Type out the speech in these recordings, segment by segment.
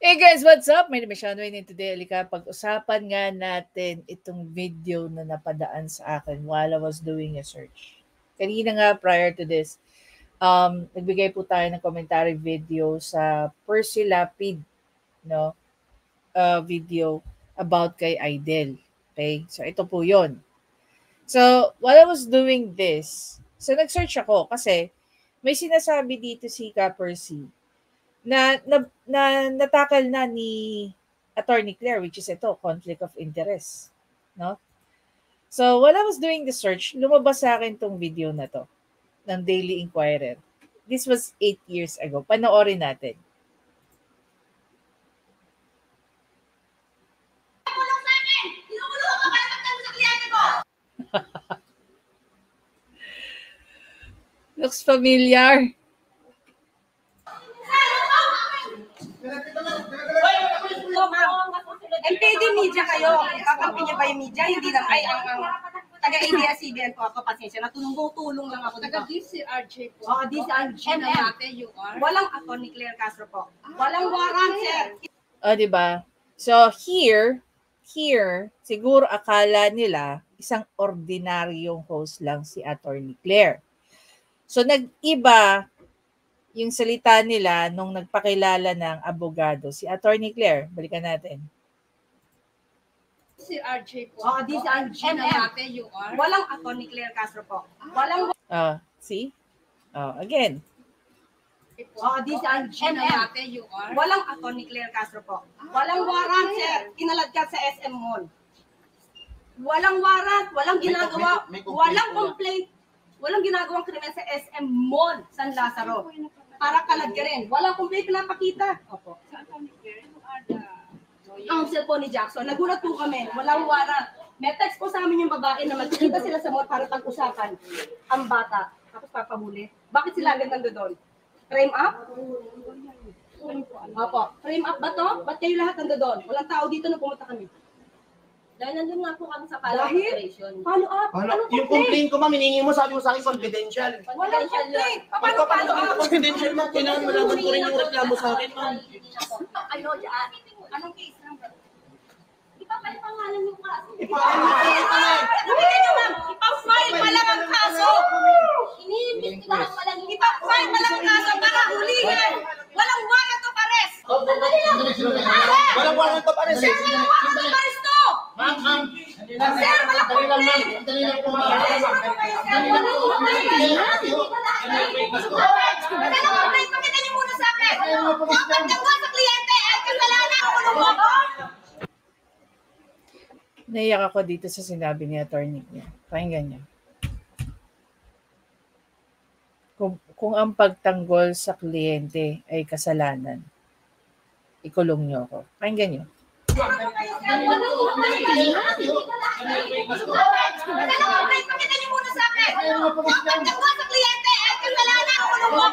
Hey guys, what's up? My name is Sean Wayne and today, pag-usapan nga natin itong video na napadaan sa akin while I was doing a search. Kanina nga, prior to this, nagbigay po tayo ng commentary video sa Percy Lapid, no? Video about kay Idel. Okay? So, ito po yon. So, while I was doing this, so nag-search ako kasi may sinasabi dito si Ka Percy na natakal na ni Attorney Claire, which is ito, conflict of interest. No? So, while I was doing the search, lumabas sa akin tong video na to ng Daily Inquirer. This was 8 years ago. Panoorin natin. Looks familiar. MPD media kayo. Kakampi niyo ba yung media? Hindi na ay ang taga-ABS-CBN po ako. Pasensya na. Tulong lang ako. Taga-DCRJ po. Oo, DCRJ. You are? Walang Attorney Claire Castro po. Walang warrant, sir. Diba? So, here, siguro akala nila isang ordinaryong host lang si Attorney Claire. So, nag-iba yung salita nila nung nagpakilala ng abogado, si Attorney Claire. Balikan natin. DCRJ po. Oo, DCRJ. You are? Walang Attorney Claire Castro po. Walang See? Again. Oo, DCRJ. You are? Walang Attorney Claire Castro po. Walang warrant, sir. Kinaladkad sa SM Mall. Walang warrant, walang ginagawa, walang complaint, walang ginagawang krimen sa SM Mall, San Lazaro. Para kaladkarin. Walang complaint pinapakita. Opo. Sa Attorney Claire, you are the lawyer. Ang cellphone ni Jackson. Nagulat po kami. Walang warrant. May text po sa amin yung babae na magkikita sila sa mall para pag-usapan ang bata. Tapos papahuli. Bakit sila agad nando doon? Frame up? Opo. Frame up ba to? Ba't kayo lahat nando doon? Walang tao dito na pumunta kami. Dahil nandun nga po kami sa follow-up operation. Follow up? Anong Yung complaint ko, ma'am, hiningi mo, sabi mo sa akin, confidential. Walang complaint. Paano follow up? Confidential, ma'am, kailangan malaman ko rin yung reklamo sa akin, ma'am. Ano dyan? Anong case number? Ipapal pangalan yung kaso. Sabihin nyo, ma'am, ipafile pa lang ang kaso. Iniimbestigahan pa lang yung Ipafile pa lang ang kaso para hulihan. Walang warrant of arrest. Walang warrant of arrest. Sir, walang warrant of arrest to. Ma'am, ma'am. Sir, walang complaint. Dali lang po, ma'am. Pakita niyo muna sa akin. Pagkagawa sa kliyente ay kasalanan ang ulo mo. Naiyak ako dito sa sinabi ni attorney niya. Pakinggan niya. Kung ang pagtanggol sa kliyente ay kasalanan, ikulong niyo ako. Pakinggan niyo. Pakita niyo muna sa akin. Pagkagawa sa kliyente ay kasalanan ang ulo mo.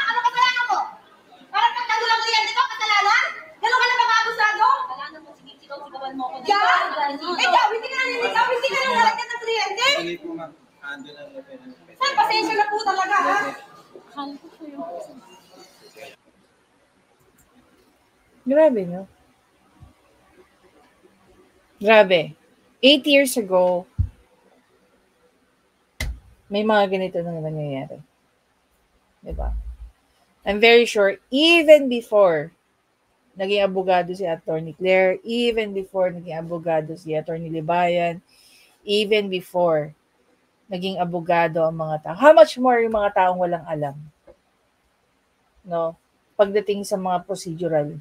Ano kasalanan mo? Parang pagtanggol ang kliyente ko, kasalanan? Gano'n ka na makabusado? kasalanan mo, sige, sigaw-sigawan mo ako. Yan! Ikaw, hindi ka naninigaw, hindi ka nangalagyan ng kliyente? Dali po, ma'am. Ando lang na pera. Sir, pasensya na po talaga, ha? Grabe, no? Grabe. 8 years ago, may mga ganito na nangyayari. Diba? I'm very sure, even before naging abogado si Attorney Claire, even before naging abogado si Attorney Libayan, even before naging abogado ang mga tao. How much more yung mga taong walang alam? No? Pagdating sa mga procedural.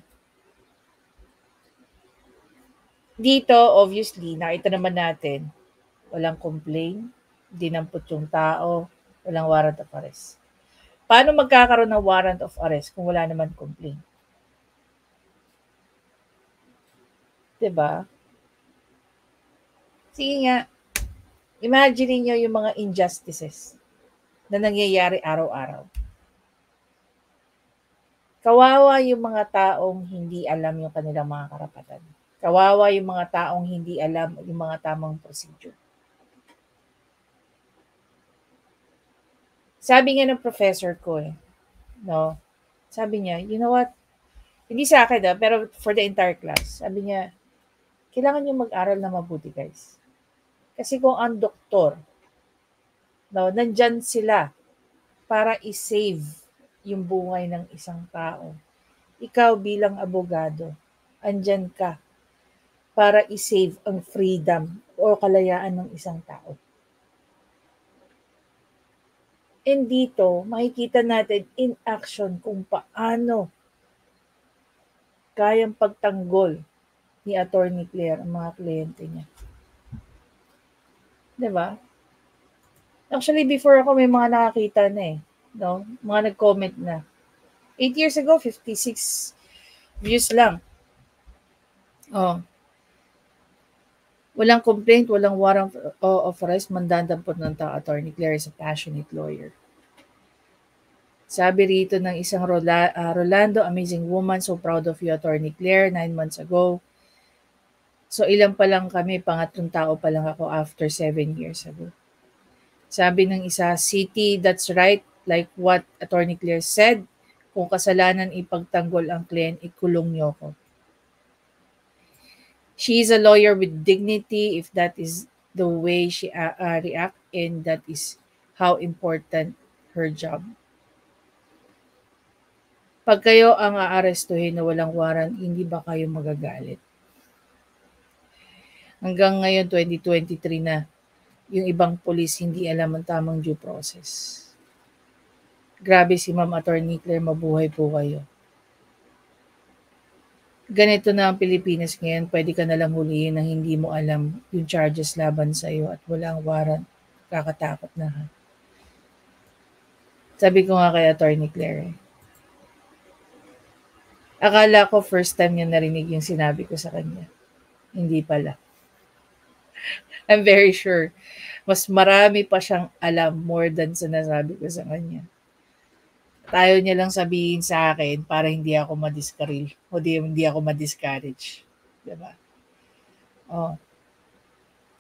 Dito, obviously, nakita naman natin, walang complaint, dinampot yung tao, walang warrant of arrest. Paano magkakaroon ng warrant of arrest kung wala naman complaint? Diba? Sige nga, imagine niyo yung mga injustices na nangyayari araw-araw. Kawawa yung mga taong hindi alam yung kanilang mga karapatan. Kawawa yung mga taong hindi alam yung mga tamang procedure. Sabi nga ng professor ko No? Sabi niya, you know what? Hindi sa akin pero for the entire class. Sabi niya, kailangan niyo mag-aral na mabuti, guys. Kasi kung ang doktor, no, nandyan sila para i-save yung buhay ng isang tao. Ikaw bilang abogado, andyan ka para i-save ang freedom o kalayaan ng isang tao. And dito, makikita natin in action kung paano kayang pagtanggol ni Attorney Claire ang mga kliyente niya. Diba? Actually, before ako may mga nakakita na no? Mga nag-comment na. 8 years ago, 56 views lang. Oh. Walang complaint, walang warrant of arrest, mandandampot ng tao. Attorney Claire is a passionate lawyer. Sabi rito ng isang Rolando, amazing woman, so proud of you, Attorney Claire, 9 months ago. So ilan pa lang kami, pangatlong tao pa lang ako after 7 years ago. Sabi ng isa, City, that's right, like what Attorney Claire said, kung kasalanan ipagtanggol ang klient, ikulong niyo ko. She is a lawyer with dignity if that is the way she react, and that is how important her job. Pag kayo ang aarestuhin na walang warrant, hindi ba kayo magagalit? Hanggang ngayon, 2023 na, yung ibang polis hindi alam ang tamang due process. Grabe si Ma'am Attorney Claire, mabuhay po kayo. Ganito na ang Pilipinas ngayon, pwede ka nalang hulihin nang hindi mo alam yung charges laban sa iyo at walang warrant. Kakatakot na ha. Sabi ko nga kay Attorney Claire, akala ko first time niya narinig yung sinabi ko sa kanya. Hindi pala. I'm very sure. Mas marami pa siyang alam more than sa nasabi ko sa kanya. Tayo niya lang sabihin sa akin para hindi ako madiscourage o hindi ako madiscourage. Diba? Oh.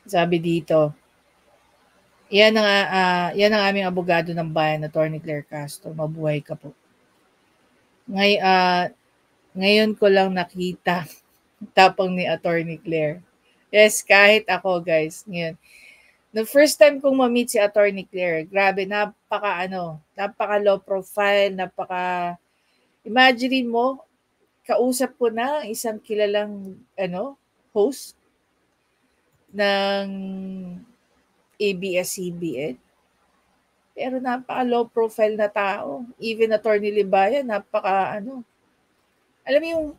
Sabi dito, yan ang aming abogado ng bayan, Attorney Claire Castro. Mabuhay ka po. Ngayon ko lang nakita tapang ni Attorney Claire. Yes, kahit ako guys, ngayon. The first time kong ma-meet si Attorney Claire, grabe, napaka low profile, imagine mo, kausap ko na isang kilalang, host ng ABS-CBN. Pero napaka low profile na tao. Even Attorney Libayan, alam mo yung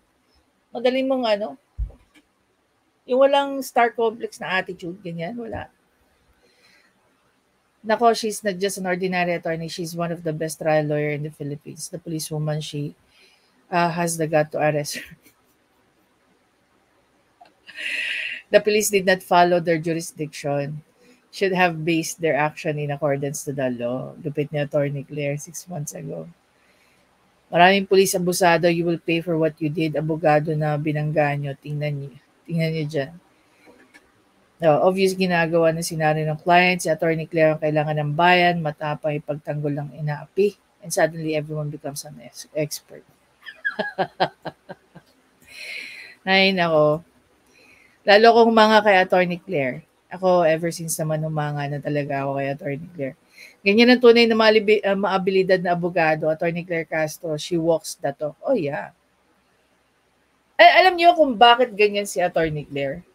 magaling mong yung walang star complex na attitude, ganyan, wala. Nako, she's not just an ordinary attorney. She's one of the best trial lawyer in the Philippines. The policewoman, she has the gut to arrest her. The police did not follow their jurisdiction. Should have based their action in accordance to the law. Lupit ni Attorney Claire 6 months ago. Maraming police abusado, you will pay for what you did. Abogado na binangga nyo, tingnan nyo dyan. Obvious ginagawa na sinari ng client, si Attorney Claire ang kailangan ng bayan, matapang ipagtanggol ng inaapi, and suddenly everyone becomes an expert. Ay, nako. Lalo kong mga kay Attorney Claire. Ako, ever since naman umanga na talaga ako kay Attorney Claire. Ganyan ang tunay na maabilidad na abogado, Attorney Claire Castro. She walks the talk. Oh, yeah. Alam niyo kung bakit ganyan si Attorney Claire?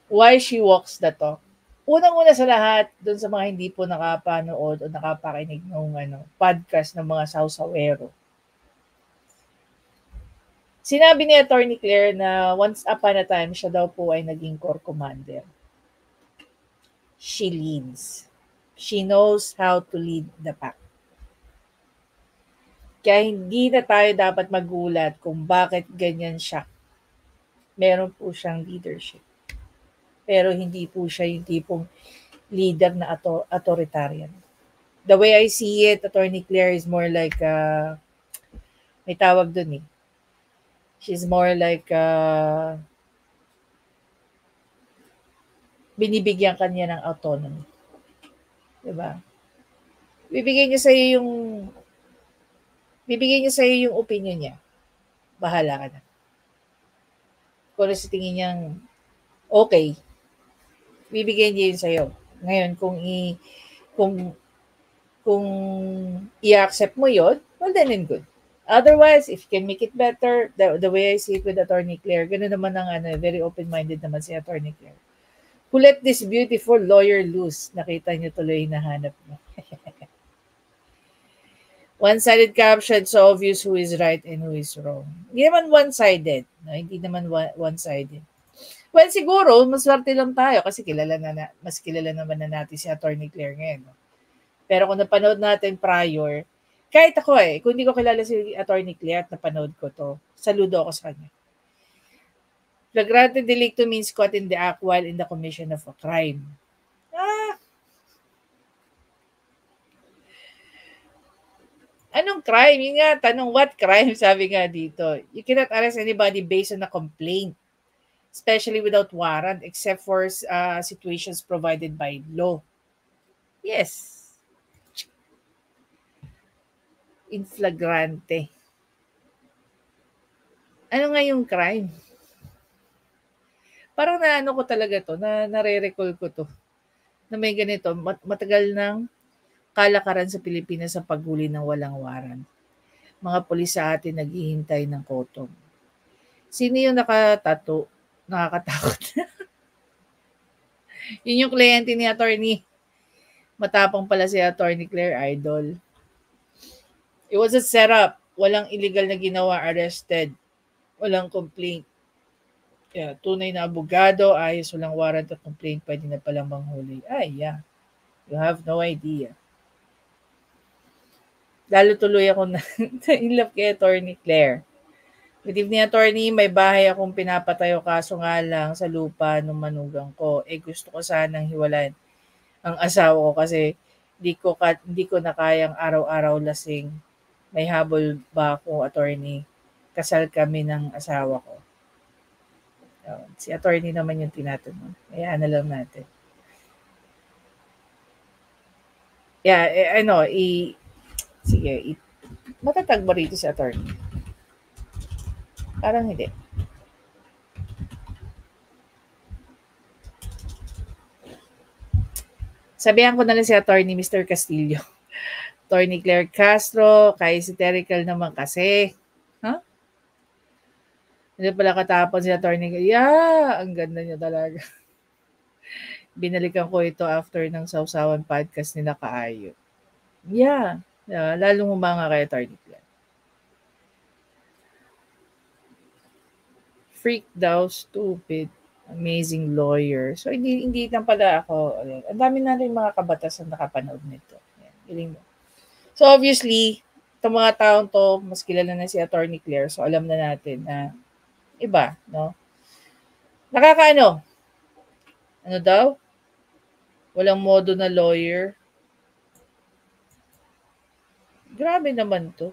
Why she walks the talk? Unang-una sa lahat, dun sa mga hindi po nakapanood o nakapakinig ng podcast ng mga sausawero. Sinabi ni Attorney Claire na once upon a time, siya daw po ay naging corps commander. She leads. She knows how to lead the pack. Kaya hindi na tayo dapat magulat kung bakit ganyan siya. Meron po siyang leadership. Pero hindi po siya yung tipong leader na authoritarian. The way I see it, Attorney Claire is more like, may tawag dun eh. She's more like, binibigyan kanya ng autonomy. Diba? Bibigay niya sa'yo yung opinion niya. Bahala ka na. Kung sa tingin niyang okay, bibigay niya yun sa'yo. Ngayon, kung i-accept mo yun, well then and good. Otherwise, if you can make it better, the way I see it with Attorney Claire, ganoon naman very open-minded naman si Attorney Claire. Who let this beautiful lawyer loose? Nakita niyo tuloy nahanap niyo. One-sided caption, so obvious who is right and who is wrong. Hindi naman one-sided. No? Hindi naman one-sided. Well, siguro, maswerte lang tayo kasi mas kilala naman na natin si Attorney Claire ngayon. No? Pero kung napanood natin prior, kahit ako kung hindi ko kilala si Attorney Claire at napanood ko to, saludo ako sa kanya. Flagrante delicto means caught in the act while in the commission of a crime. Anong crime? Yun nga, tanong, what crime? Sabi nga dito. You cannot arrest anybody based on a complaint, especially without warrant, except for situations provided by law. Yes. In flagrante. Ano nga yung crime? Parang naano ko talaga to, nare-recall ko to, na may ganito, matagal nang kalakaran sa Pilipinas sa paghuli ng walang warrant. Mga pulis sa atin naghihintay ng kotom. Sino yung nakatato? Nakakatakot. Yun yung kliyente ni attorney. Matapang pala si Attorney Claire, idol. It was a setup. Walang illegal na ginawa, arrested. Walang complaint. Yeah, tunay na abogado, ayos, walang warrant at complaint, pwede na palang manghuli. Yeah. You have no idea. Lalo tuloy ako na in love kay Attorney Claire. Good evening, attorney. May bahay akong pinapatayo kaso nga lang sa lupa nung manugang ko. Gusto ko sanang hiwalayan ang asawa ko kasi hindi ko na kayang araw-araw lasing. May habol ba ako, attorney? Kasal kami ng asawa ko. Si attorney naman yung tinatanong. Hayaan na lang natin. Yeah, sige, matatag ba rito si attorney? Parang hindi. Sabihan ko na lang si attorney Mr. Castillo. Attorney Claire Castro, kay hysterical naman kasi. Huh? Hindi pala katapon si attorney. Yeah, ang ganda niya talaga. Binalikan ko ito after ng Sausawan podcast nila Kaayo. Yeah. Lalong humanga kay Attorney Claire. Freak daw, stupid, amazing lawyer. So, hindi lang pala ako. Ang dami na rin mga kabatas na nakapanood nito. Galing mo. So, obviously, itong mga taong to, mas kilala na si Attorney Claire. So, alam na natin na iba, no? Nakakaano? Ano daw? Walang modo na lawyer. Grabe naman to.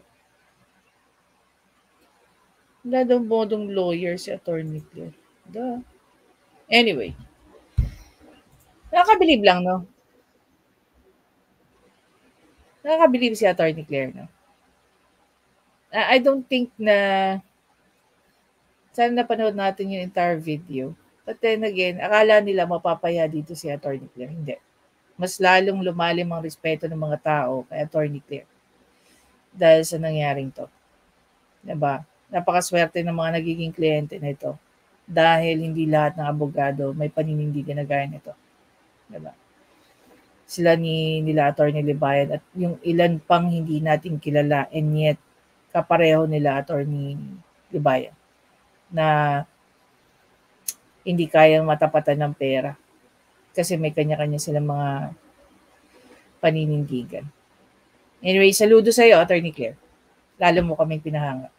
Wala daw modong lawyer si Attorney Claire. Anyway. Nakakabilib lang, no? Nakakabilib si Attorney Claire, no? I don't think na sana napanood natin yung entire video. But then again, akala nila mapapaya dito si Attorney Claire. Hindi. Mas lalong lumalim ang respeto ng mga tao kay Attorney Claire. Dahil sa nangyaring to. Diba? Napakaswerte ng mga nagiging kliyente nito. Dahil hindi lahat ng abogado may paninindigan na gaya nito. Diba? Sila nila Attorney Libayan at yung ilan pang hindi natin kilala and yet kapareho nila Attorney Libayan na hindi kayang matapatan ng pera kasi may kanya-kanya silang mga paninindigan. Anyway, saludo sa iyo, Attorney Claire. Lalo mo kaming pinahanga.